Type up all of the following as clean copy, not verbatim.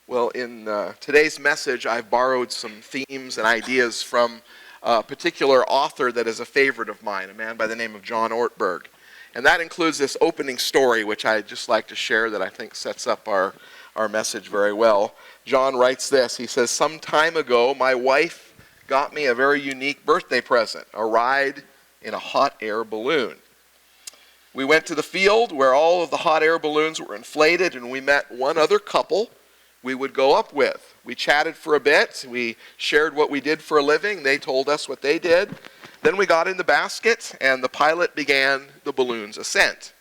Well, in today's message, I've borrowed some themes and ideas from a particular author that is a favorite of mine, a man by the name of John Ortberg. And that includes this opening story, which I'd just like to share that I think sets up our message very well. John writes this. He says, "Some time ago, my wife got me a very unique birthday present, a ride in a hot air balloon. We went to the field where all of the hot air balloons were inflated, and we met one other couple we would go up with. We chatted for a bit. We shared what we did for a living. They told us what they did. Then we got in the basket, and the pilot began the balloon's ascent.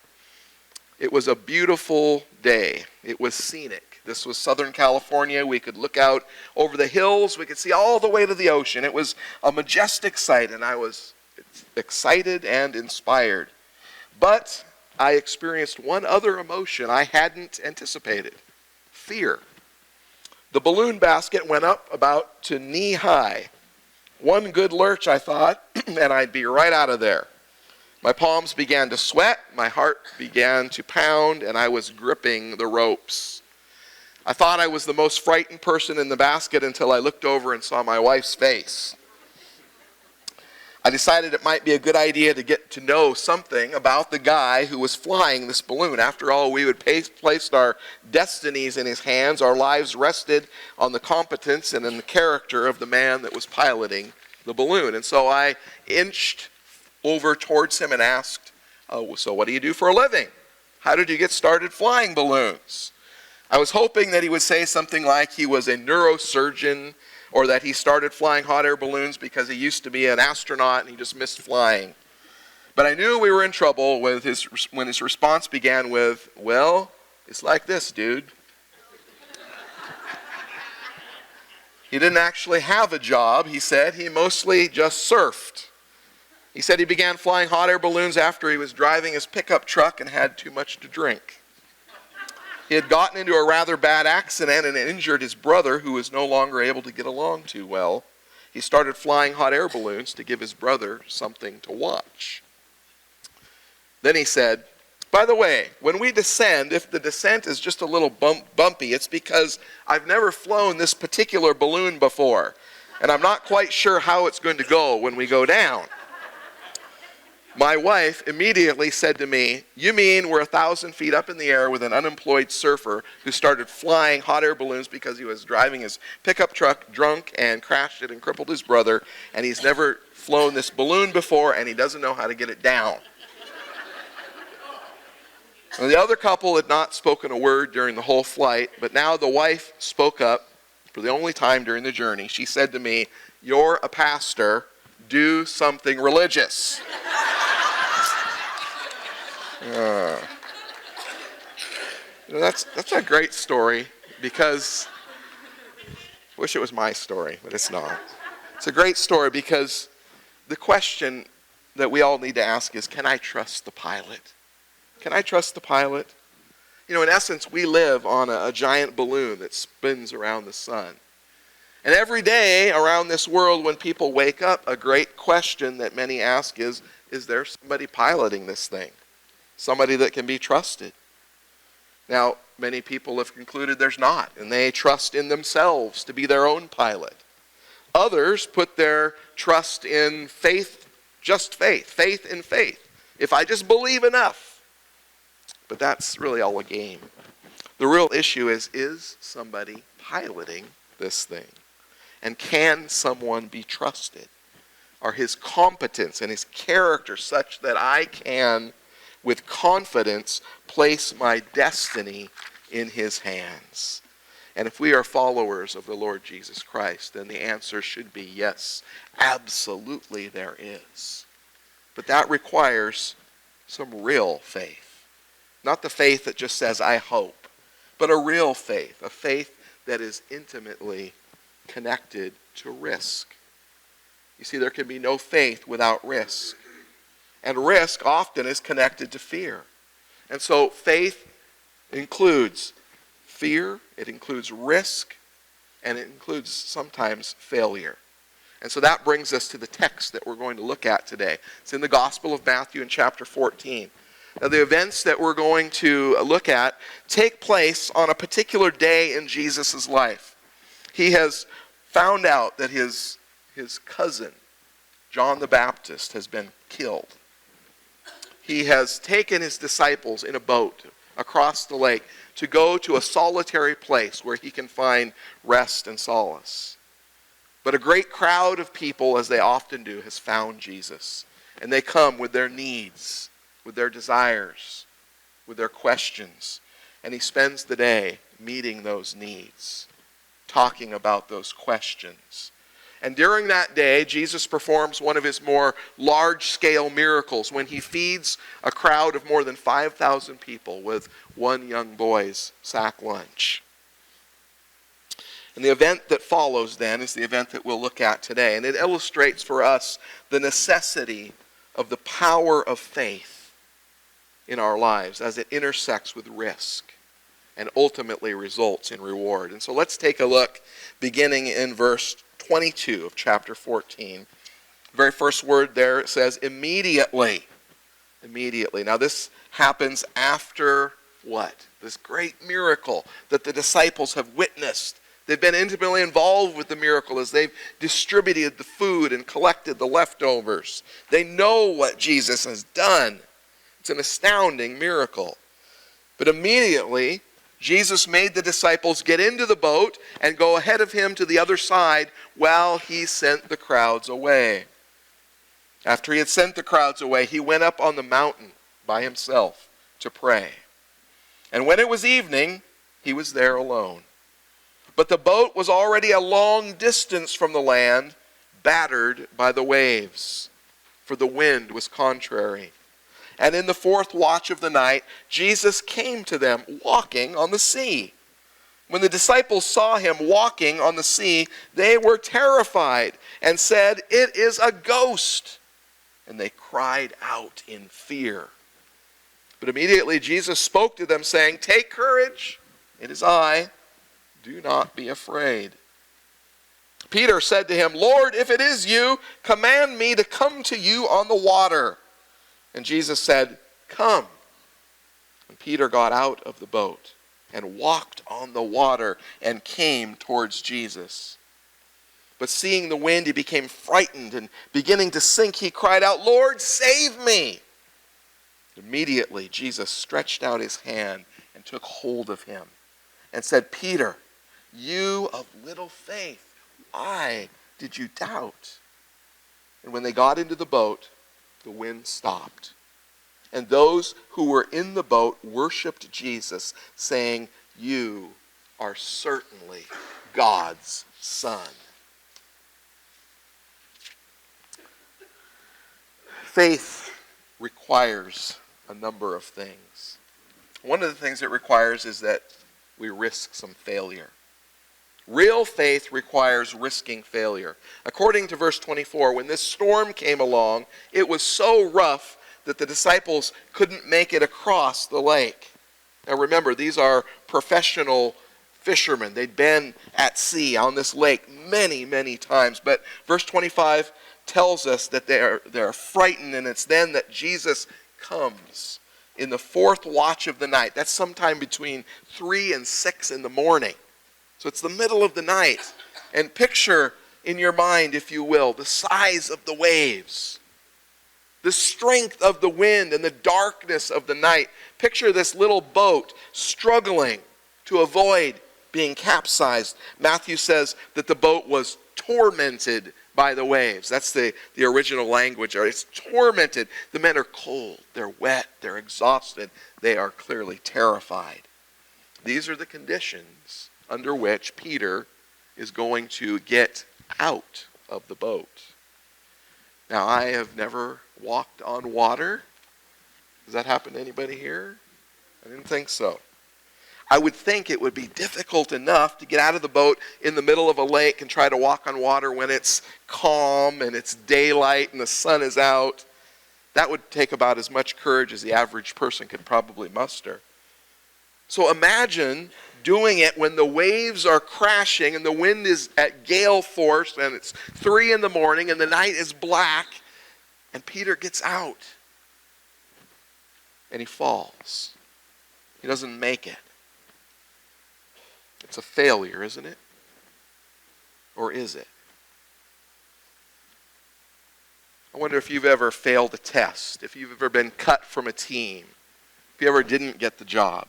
It was a beautiful day. It was scenic. This was Southern California. We could look out over the hills. We could see all the way to the ocean. It was a majestic sight, and I was excited and inspired. But I experienced one other emotion I hadn't anticipated: fear. The balloon basket went up about to knee high. One good lurch, I thought, and I'd be right out of there. My palms began to sweat, my heart began to pound, and I was gripping the ropes. I thought I was the most frightened person in the basket until I looked over and saw my wife's face. I decided it might be a good idea to get to know something about the guy who was flying this balloon. After all, we had placed our destinies in his hands. Our lives rested on the competence and in the character of the man that was piloting the balloon. And so I inched over towards him and asked, so what do you do for a living? How did you get started flying balloons? I was hoping that he would say something like he was a neurosurgeon, or that he started flying hot air balloons because he used to be an astronaut and he just missed flying. But I knew we were in trouble when his response began with, "Well, it's like this, dude." He didn't actually have a job, he said. He mostly just surfed. He said he began flying hot air balloons after he was driving his pickup truck and had too much to drink. He had gotten into a rather bad accident and injured his brother, who was no longer able to get along too well. He started flying hot air balloons to give his brother something to watch. Then he said, "By the way, when we descend, if the descent is just a little bumpy, it's because I've never flown this particular balloon before, and I'm not quite sure how it's going to go when we go down." My wife immediately said to me, "You mean we're 1,000 feet up in the air with an unemployed surfer who started flying hot air balloons because he was driving his pickup truck drunk and crashed it and crippled his brother, and he's never flown this balloon before and he doesn't know how to get it down." Well, the other couple had not spoken a word during the whole flight, but now the wife spoke up for the only time during the journey. She said to me, "You're a pastor. Do something religious." That's a great story, because I wish it was my story, but it's not. It's a great story because the question that we all need to ask is, can I trust the pilot? Can I trust the pilot? You know, in essence, we live on a giant balloon that spins around the sun. And every day around this world, when people wake up, a great question that many ask is there somebody piloting this thing? Somebody that can be trusted? Now, many people have concluded there's not, and they trust in themselves to be their own pilot. Others put their trust in faith, just faith in faith. If I just believe enough. But that's really all a game. The real issue is somebody piloting this thing? And can someone be trusted? Are his competence and his character such that I can, with confidence, place my destiny in his hands? And if we are followers of the Lord Jesus Christ, then the answer should be yes, absolutely there is. But that requires some real faith. Not the faith that just says, I hope, but a real faith, a faith that is intimately connected to risk. You see, there can be no faith without risk. And risk often is connected to fear. And so faith includes fear, it includes risk, and it includes sometimes failure. And so that brings us to the text that we're going to look at today. It's in the Gospel of Matthew in chapter 14. Now, the events that we're going to look at take place on a particular day in Jesus' life. He has found out that his cousin, John the Baptist, has been killed. He has taken his disciples in a boat across the lake to go to a solitary place where he can find rest and solace. But a great crowd of people, as they often do, has found Jesus. And they come with their needs, with their desires, with their questions. And he spends the day meeting those needs, talking about those questions. And during that day, Jesus performs one of his more large-scale miracles when he feeds a crowd of more than 5,000 people with one young boy's sack lunch. And the event that follows then is the event that we'll look at today. And it illustrates for us the necessity of the power of faith in our lives as it intersects with risk and ultimately results in reward. And so let's take a look beginning in verse 22 of chapter 14. The very first word there, it says immediately. Immediately. Now this happens after what? This great miracle that the disciples have witnessed. They've been intimately involved with the miracle as they've distributed the food and collected the leftovers. They know what Jesus has done. It's an astounding miracle. But immediately, Jesus made the disciples get into the boat and go ahead of him to the other side while he sent the crowds away. After he had sent the crowds away, he went up on the mountain by himself to pray. And when it was evening, he was there alone. But the boat was already a long distance from the land, battered by the waves, for the wind was contrary. And in the fourth watch of the night, Jesus came to them walking on the sea. When the disciples saw him walking on the sea, they were terrified and said, "It is a ghost." And they cried out in fear. But immediately Jesus spoke to them, saying, "Take courage, it is I. Do not be afraid." Peter said to him, "Lord, if it is you, command me to come to you on the water." And Jesus said, "Come." And Peter got out of the boat and walked on the water and came towards Jesus. But seeing the wind, he became frightened, and beginning to sink, he cried out, "Lord, save me!" Immediately Jesus stretched out his hand and took hold of him and said, "Peter, you of little faith, why did you doubt?" And when they got into the boat, the wind stopped. And those who were in the boat worshipped Jesus, saying, "You are certainly God's Son." Faith requires a number of things. One of the things it requires is that we risk some failure. Real faith requires risking failure. According to verse 24, when this storm came along, it was so rough that the disciples couldn't make it across the lake. Now remember, these are professional fishermen. They'd been at sea on this lake many, many times. But verse 25 tells us that they're frightened, and it's then that Jesus comes in the fourth watch of the night. That's sometime between 3 and 6 in the morning. So it's the middle of the night. And picture in your mind, if you will, the size of the waves, the strength of the wind, and the darkness of the night. Picture this little boat struggling to avoid being capsized. Matthew says that the boat was tormented by the waves. That's the original language. It's tormented. The men are cold, they're wet, they're exhausted, they are clearly terrified. These are the conditions under which Peter is going to get out of the boat. Now, I have never walked on water. Does that happen to anybody here? I didn't think so. I would think it would be difficult enough to get out of the boat in the middle of a lake and try to walk on water when it's calm and it's daylight and the sun is out. That would take about as much courage as the average person could probably muster. So imagine doing it when the waves are crashing and the wind is at gale force and it's 3 in the morning and the night is black and Peter gets out. and he falls. He doesn't make it. It's a failure, isn't it? Or is it? I wonder if you've ever failed a test, if you've ever been cut from a team, if you ever didn't get the job,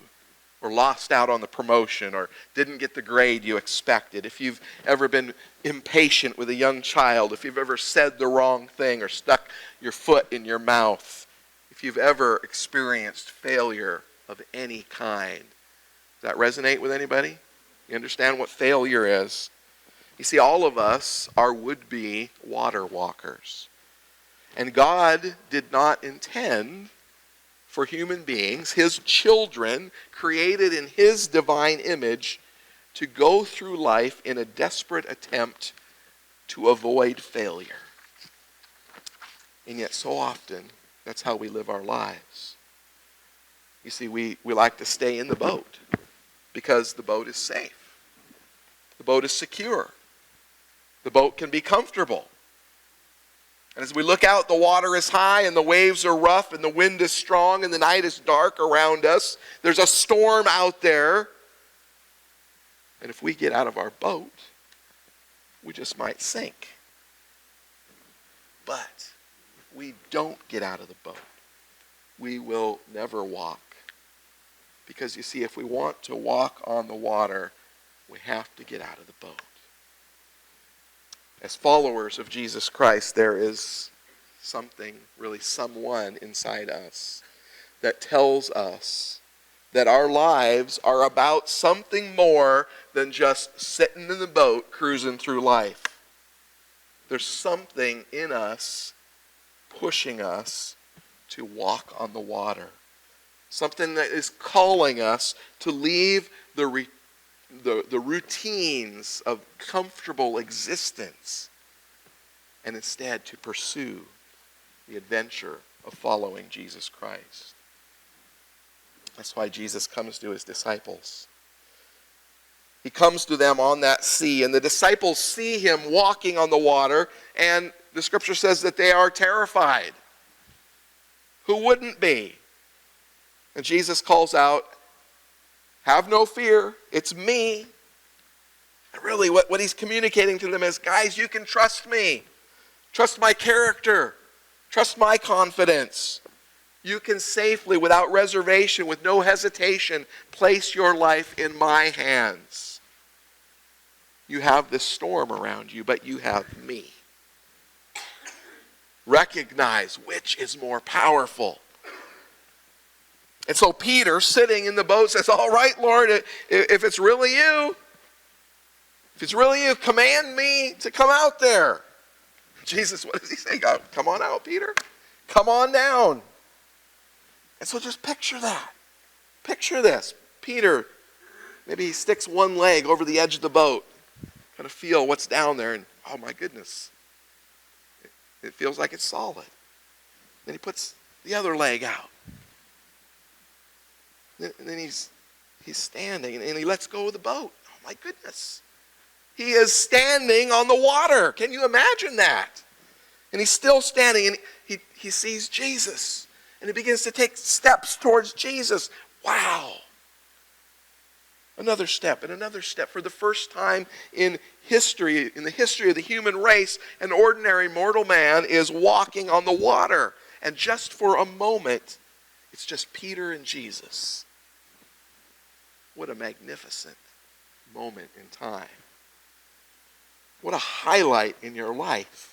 or lost out on the promotion, or didn't get the grade you expected, if you've ever been impatient with a young child, if you've ever said the wrong thing or stuck your foot in your mouth, if you've ever experienced failure of any kind. Does that resonate with anybody? You understand what failure is? You see, all of us are would-be water walkers. And God did not intend for human beings, his children, created in his divine image, to go through life in a desperate attempt to avoid failure. And yet so often, that's how we live our lives. You see, we like to stay in the boat because the boat is safe. The boat is secure. The boat can be comfortable. And as we look out, the water is high and the waves are rough and the wind is strong and the night is dark around us. There's a storm out there. And if we get out of our boat, we just might sink. But if we don't get out of the boat, we will never walk. Because you see, if we want to walk on the water, we have to get out of the boat. As followers of Jesus Christ, there is something, really someone inside us that tells us that our lives are about something more than just sitting in the boat cruising through life. There's something in us pushing us to walk on the water. Something that is calling us to leave the routines of comfortable existence and instead to pursue the adventure of following Jesus Christ. That's why Jesus comes to his disciples. He comes to them on that sea, and the disciples see him walking on the water, and the scripture says that they are terrified. Who wouldn't be? And Jesus calls out, "Have no fear, it's me." And really what he's communicating to them is, guys, you can trust me. Trust my character. Trust my confidence. You can safely, without reservation, with no hesitation, place your life in my hands. You have this storm around you, but you have me. Recognize which is more powerful. And so Peter, sitting in the boat, says, "All right, Lord, if it's really you, command me to come out there." Jesus, what does he say? Come on out, Peter. Come on down. And so just picture that. Picture this. Peter, maybe he sticks one leg over the edge of the boat, kind of feel what's down there, and oh my goodness, it feels like it's solid. Then he puts the other leg out. And then he's standing, and he lets go of the boat. Oh my goodness. He is standing on the water. Can you imagine that? And he's still standing, and he sees Jesus. And he begins to take steps towards Jesus. Wow. Another step and another step. For the first time in history, in the history of the human race, an ordinary mortal man is walking on the water. And just for a moment, it's just Peter and Jesus. What a magnificent moment in time. What a highlight in your life.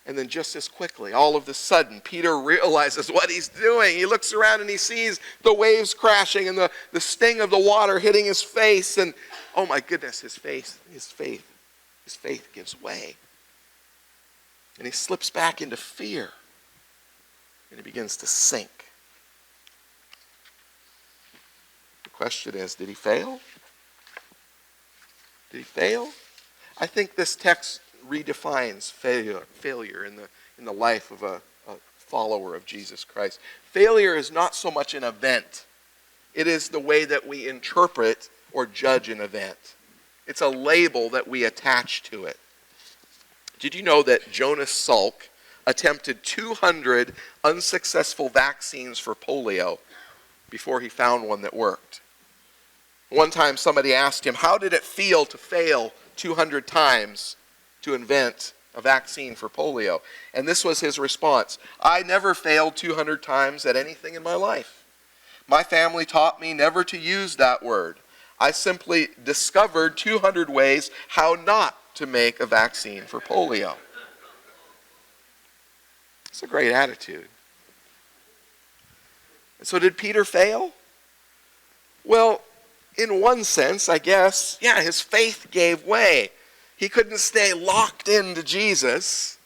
And then just as quickly, all of a sudden, Peter realizes what he's doing. He looks around and he sees the waves crashing and the sting of the water hitting his face. And oh my goodness, his faith gives way. And he slips back into fear. And he begins to sink. The question is, did he fail? Did he fail? I think this text redefines failure in the life of a follower of Jesus Christ. Failure is not so much an event. It is the way that we interpret or judge an event. It's a label that we attach to it. Did you know that Jonas Salk, attempted 200 unsuccessful vaccines for polio before he found one that worked. One time somebody asked him, how did it feel to fail 200 times to invent a vaccine for polio? And this was his response: I never failed 200 times at anything in my life. My family taught me never to use that word. I simply discovered 200 ways how not to make a vaccine for polio. It's a great attitude. And so did Peter fail? Well, in one sense, I guess, yeah, his faith gave way. He couldn't stay locked into Jesus,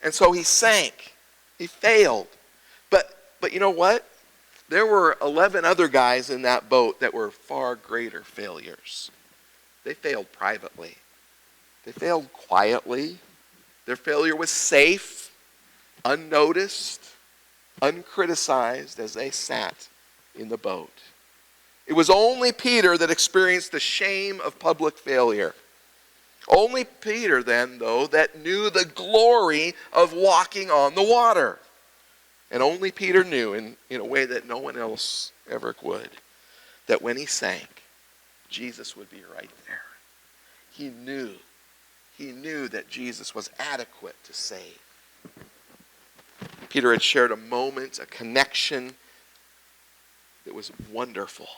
and so he sank. He failed. But you know what? There were 11 other guys in that boat that were far greater failures. They failed privately. They failed quietly. Their failure was safe, unnoticed, uncriticized as they sat in the boat. It was only Peter that experienced the shame of public failure. Only Peter then, though, that knew the glory of walking on the water. And only Peter knew, in a way that no one else ever would, that when he sank, Jesus would be right there. He knew that Jesus was adequate to save. Peter had shared a moment, a connection that was wonderful.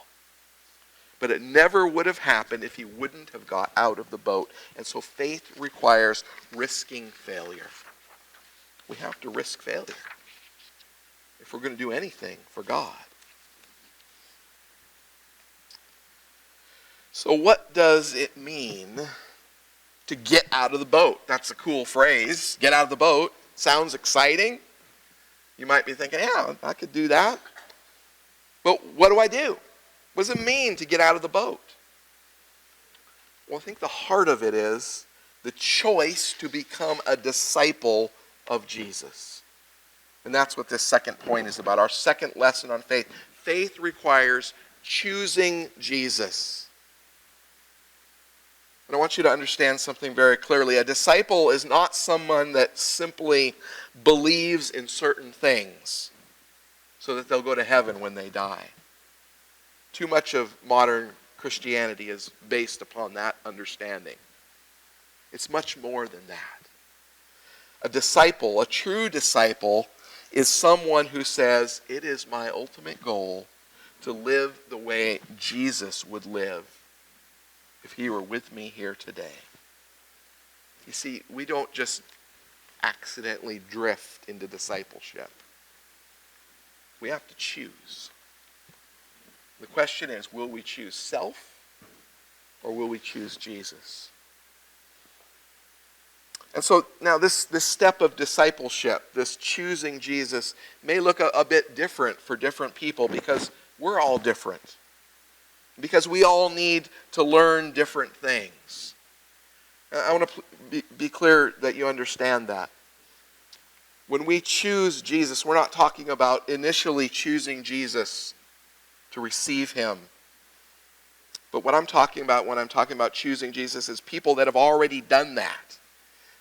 But it never would have happened if he wouldn't have got out of the boat. And so faith requires risking failure. We have to risk failure if we're going to do anything for God. So what does it mean to get out of the boat? That's a cool phrase. Get out of the boat. Sounds exciting. You might be thinking, yeah, I could do that. But what do I do? What does it mean to get out of the boat? Well, I think the heart of it is the choice to become a disciple of Jesus. And that's what this second point is about. Our second lesson on faith. Faith requires choosing Jesus. And I want you to understand something very clearly. A disciple is not someone that simply believes in certain things so that they'll go to heaven when they die. Too much of modern Christianity is based upon that understanding. It's much more than that. A disciple, a true disciple, is someone who says, it is my ultimate goal to live the way Jesus would live if he were with me here today. You see, we don't just accidentally drift into discipleship. We have to choose. The question is, will we choose self or will we choose Jesus? And so now this step of discipleship, this choosing Jesus, may look a bit different for different people because we're all different. Because we all need to learn different things. I want to be clear that you understand that. When we choose Jesus, we're not talking about initially choosing Jesus to receive him. But what I'm talking about when I'm talking about choosing Jesus is people that have already done that.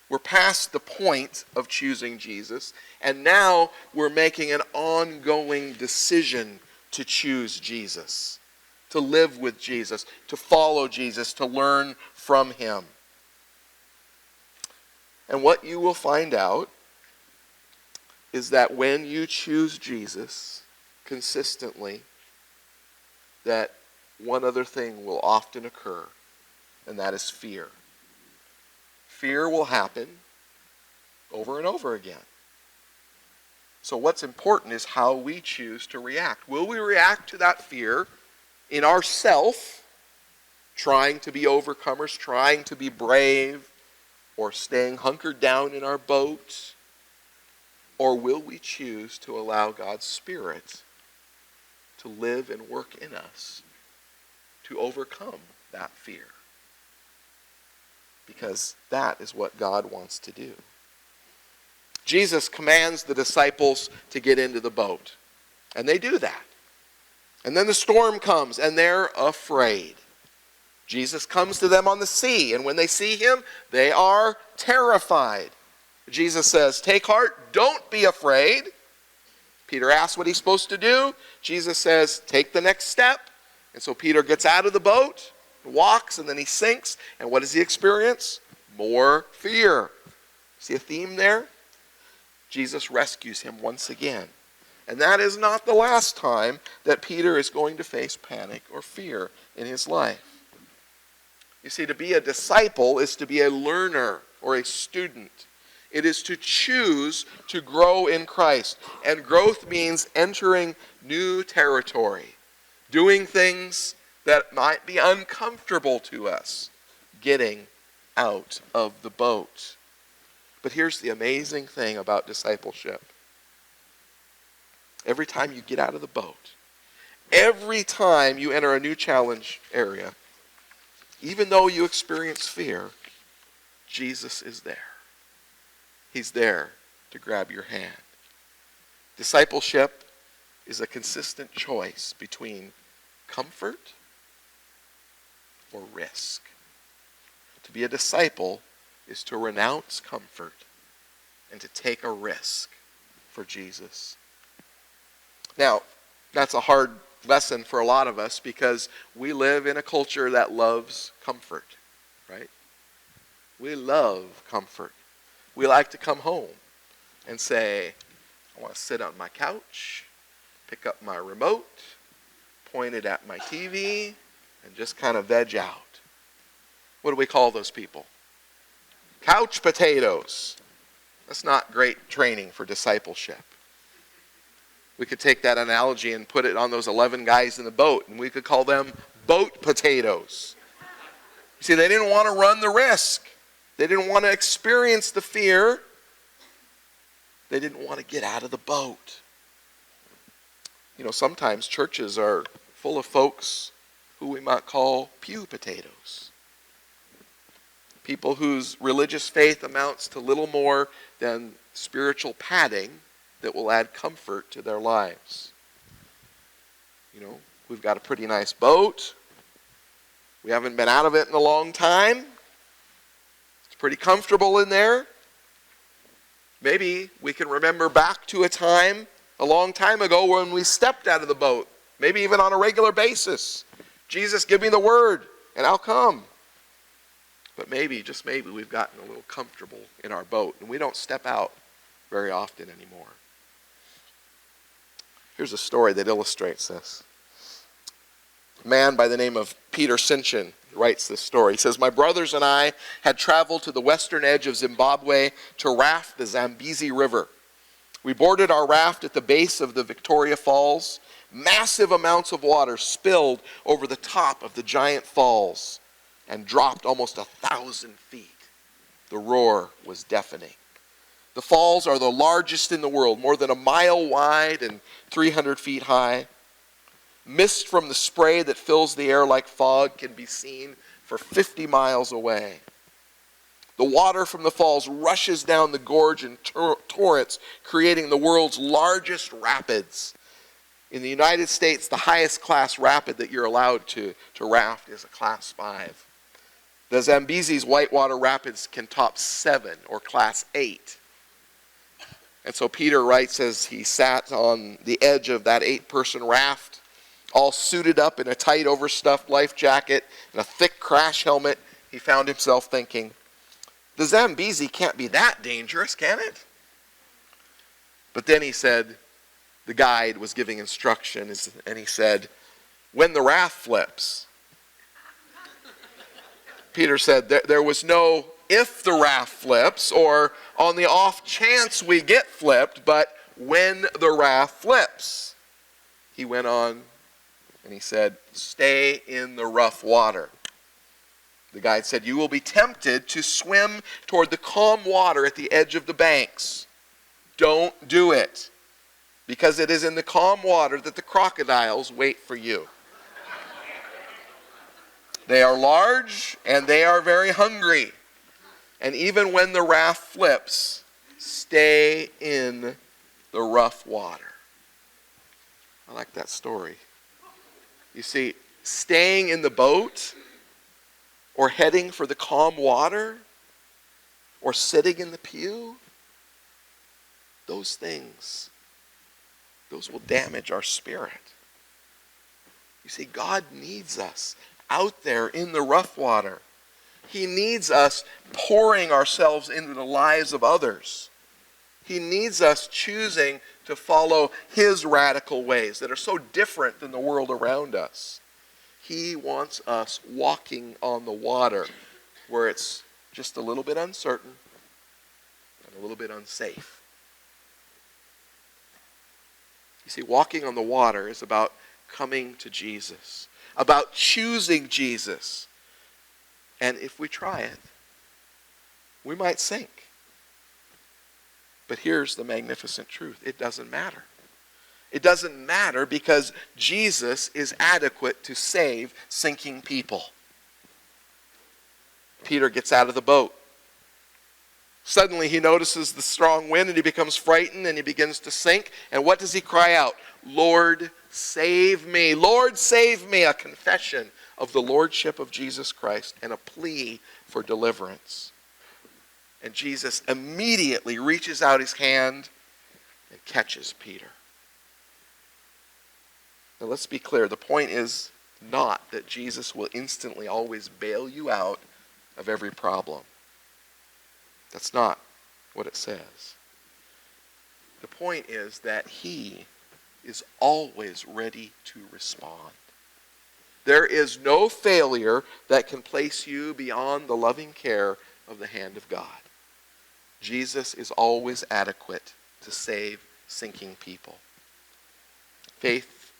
We're past the point of choosing Jesus, and now we're making an ongoing decision to choose Jesus, to live with Jesus, to follow Jesus, to learn from him. And what you will find out is that when you choose Jesus consistently, that one other thing will often occur, and that is fear. Fear will happen over and over again. So what's important is how we choose to react. Will we react to that fear in ourself, trying to be overcomers, trying to be brave, or staying hunkered down in our boat? Or will we choose to allow God's Spirit to live and work in us to overcome that fear? Because that is what God wants to do. Jesus commands the disciples to get into the boat. And they do that. And then the storm comes and they're afraid. Jesus comes to them on the sea. And when they see him, they are terrified. Jesus says, take heart, don't be afraid. Peter asks what he's supposed to do. Jesus says, take the next step. And so Peter gets out of the boat, walks, and then he sinks. And what does he experience? More fear. See a theme there? Jesus rescues him once again. And that is not the last time that Peter is going to face panic or fear in his life. You see, to be a disciple is to be a learner or a student. It is to choose to grow in Christ. And growth means entering new territory, doing things that might be uncomfortable to us, getting out of the boat. But here's the amazing thing about discipleship. Every time you get out of the boat, every time you enter a new challenge area, even though you experience fear, Jesus is there. He's there to grab your hand. Discipleship is a consistent choice between comfort or risk. To be a disciple is to renounce comfort and to take a risk for Jesus. Now, that's a hard lesson for a lot of us because we live in a culture that loves comfort, right? We love comfort. We like to come home and say, I want to sit on my couch, pick up my remote, point it at my TV, and just kind of veg out. What do we call those people? Couch potatoes. That's not great training for discipleship. We could take that analogy and put it on those 11 guys in the boat, and we could call them boat potatoes. You see, they didn't want to run the risk. They didn't want to experience the fear. They didn't want to get out of the boat. You know, sometimes churches are full of folks who we might call pew potatoes. People whose religious faith amounts to little more than spiritual padding that will add comfort to their lives. You know, we've got a pretty nice boat. We haven't been out of it in a long time. It's pretty comfortable in there. Maybe we can remember back to a time a long time ago when we stepped out of the boat, maybe even on a regular basis. Jesus, give me the word and I'll come. But maybe, just maybe, we've gotten a little comfortable in our boat and we don't step out very often anymore. Here's a story that illustrates this. A man by the name of Peter Sinchin writes this story. He says, my brothers and I had traveled to the western edge of Zimbabwe to raft the Zambezi River. We boarded our raft at the base of the Victoria Falls. Massive amounts of water spilled over the top of the giant falls and dropped almost 1,000 feet. The roar was deafening. The falls are the largest in the world, more than a mile wide and 300 feet high. Mist from the spray that fills the air like fog can be seen for 50 miles away. The water from the falls rushes down the gorge in torrents, creating the world's largest rapids. In the United States, the highest class rapid that you're allowed to raft is a class 5. The Zambezi's whitewater rapids can top 7 or class 8. And so Peter writes, as he sat on the edge of that 8-person raft, all suited up in a tight overstuffed life jacket and a thick crash helmet, he found himself thinking, the Zambezi can't be that dangerous, can it? But then he said, the guide was giving instructions, and he said, when the raft flips. Peter said, there was no if the raft flips or on the off chance we get flipped, but when the raft flips. He went on and he said, stay in the rough water. The guide said, you will be tempted to swim toward the calm water at the edge of the banks. Don't do it, because it is in the calm water that the crocodiles wait for you. They are large and they are very hungry. And even when the raft flips, stay in the rough water. I like that story. You see, staying in the boat or heading for the calm water or sitting in the pew those things, those will damage our spirit. You see, God needs us out there in the rough water. He needs us pouring ourselves into the lives of others. He needs us choosing to follow his radical ways that are so different than the world around us. He wants us walking on the water where it's just a little bit uncertain and a little bit unsafe. You see, walking on the water is about coming to Jesus, about choosing Jesus. And if we try it, we might sink. But here's the magnificent truth. It doesn't matter. It doesn't matter because Jesus is adequate to save sinking people. Peter gets out of the boat. Suddenly he notices the strong wind and he becomes frightened and he begins to sink. And what does he cry out? Lord, save me. Lord, save me. A confession of the lordship of Jesus Christ and a plea for deliverance. And Jesus immediately reaches out his hand and catches Peter. Now let's be clear. The point is not that Jesus will instantly always bail you out of every problem. That's not what it says. The point is that he is always ready to respond. There is no failure that can place you beyond the loving care of the hand of God. Jesus is always adequate to save sinking people. Faith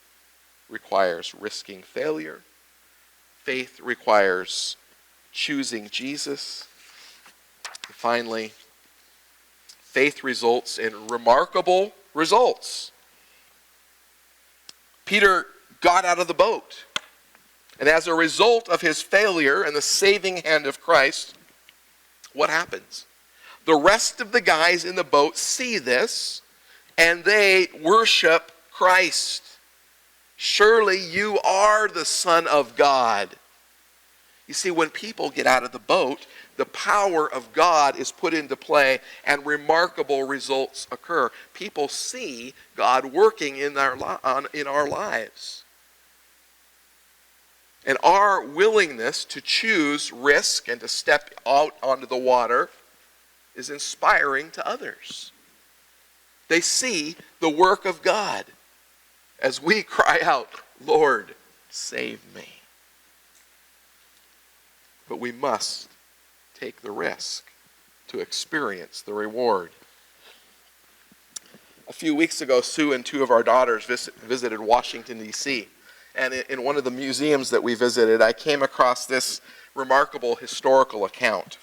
requires risking failure. Faith requires choosing Jesus. And finally, faith results in remarkable results. Peter got out of the boat. And as a result of his failure and the saving hand of Christ, what happens? The rest of the guys in the boat see this and they worship Christ. Surely you are the Son of God. You see, when people get out of the boat, the power of God is put into play and remarkable results occur. People see God working in our lives. And our willingness to choose risk and to step out onto the water is inspiring to others. They see the work of God as we cry out, Lord, save me. But we must take the risk to experience the reward. A few weeks ago, Sue and two of our daughters visited Washington, D.C. And in one of the museums that we visited, I came across this remarkable historical account.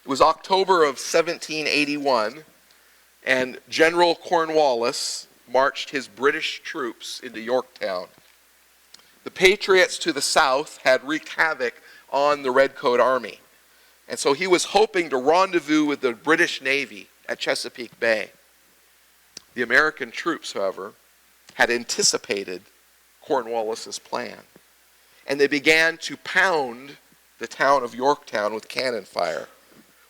It was October of 1781, and General Cornwallis marched his British troops into Yorktown. The Patriots to the south had wreaked havoc on the Redcoat Army, and so he was hoping to rendezvous with the British Navy at Chesapeake Bay. The American troops, however, had anticipated Cornwallis's plan, and they began to pound the town of Yorktown with cannon fire,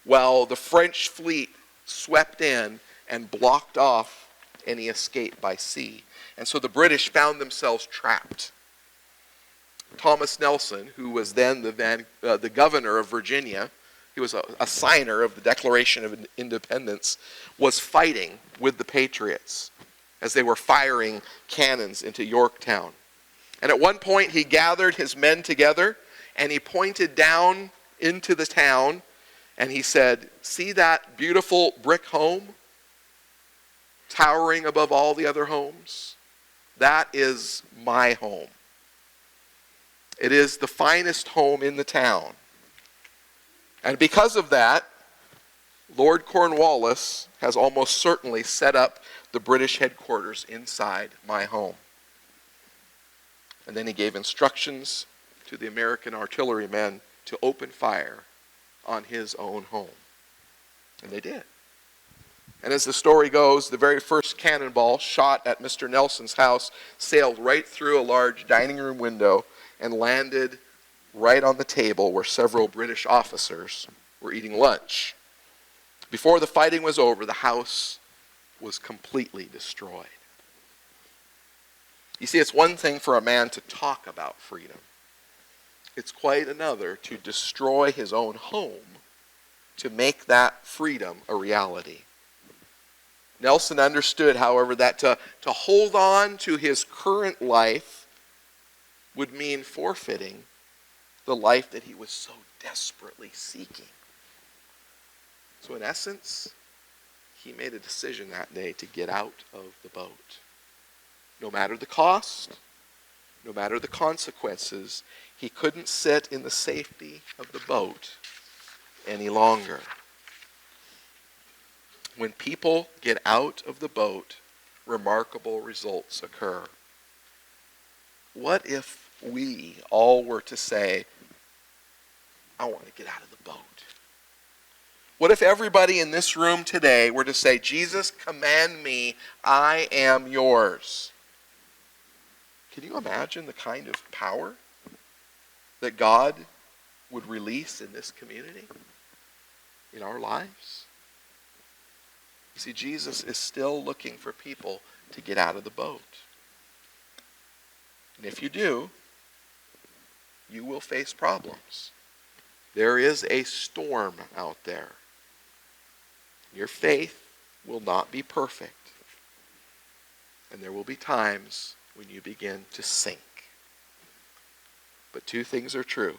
while the French fleet swept in and blocked off any escape by sea. And so the British found themselves trapped. Thomas Nelson, who was then the governor of Virginia, he was a signer of the Declaration of Independence, was fighting with the Patriots as they were firing cannons into Yorktown. And at one point he gathered his men together and he pointed down into the town and he said, "See that beautiful brick home towering above all the other homes? That is my home. It is the finest home in the town. And because of that, Lord Cornwallis has almost certainly set up the British headquarters inside my home." And then he gave instructions to the American artillerymen to open fire on his own home. And they did. And as the story goes, the very first cannonball shot at Mr. Nelson's house sailed right through a large dining room window and landed right on the table where several British officers were eating lunch. Before the fighting was over, the house was completely destroyed. You see, it's one thing for a man to talk about freedom. It's quite another to destroy his own home to make that freedom a reality. Nelson understood, however, that to hold on to his current life would mean forfeiting the life that he was so desperately seeking. So in essence, he made a decision that day to get out of the boat. No matter the cost, no matter the consequences, he couldn't sit in the safety of the boat any longer. When people get out of the boat, remarkable results occur. What if we all were to say, I want to get out of the boat? What if everybody in this room today were to say, Jesus, command me, I am yours? Can you imagine the kind of power that God would release in this community, in our lives? You see, Jesus is still looking for people to get out of the boat. And if you do, you will face problems. There is a storm out there. Your faith will not be perfect. And there will be times when you begin to sink. But two things are true.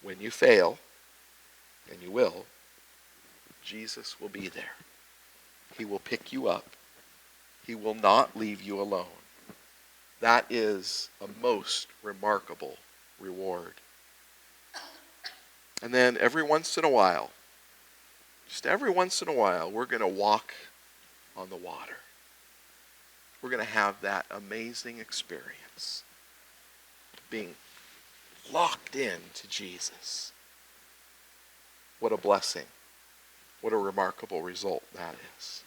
When you fail, and you will, Jesus will be there. He will pick you up. He will not leave you alone. That is a most remarkable reward. And then every once in a while, just every once in a while, we're going to walk on the water. We're going to have that amazing experience of being locked in to Jesus. What a blessing. What a remarkable result that is.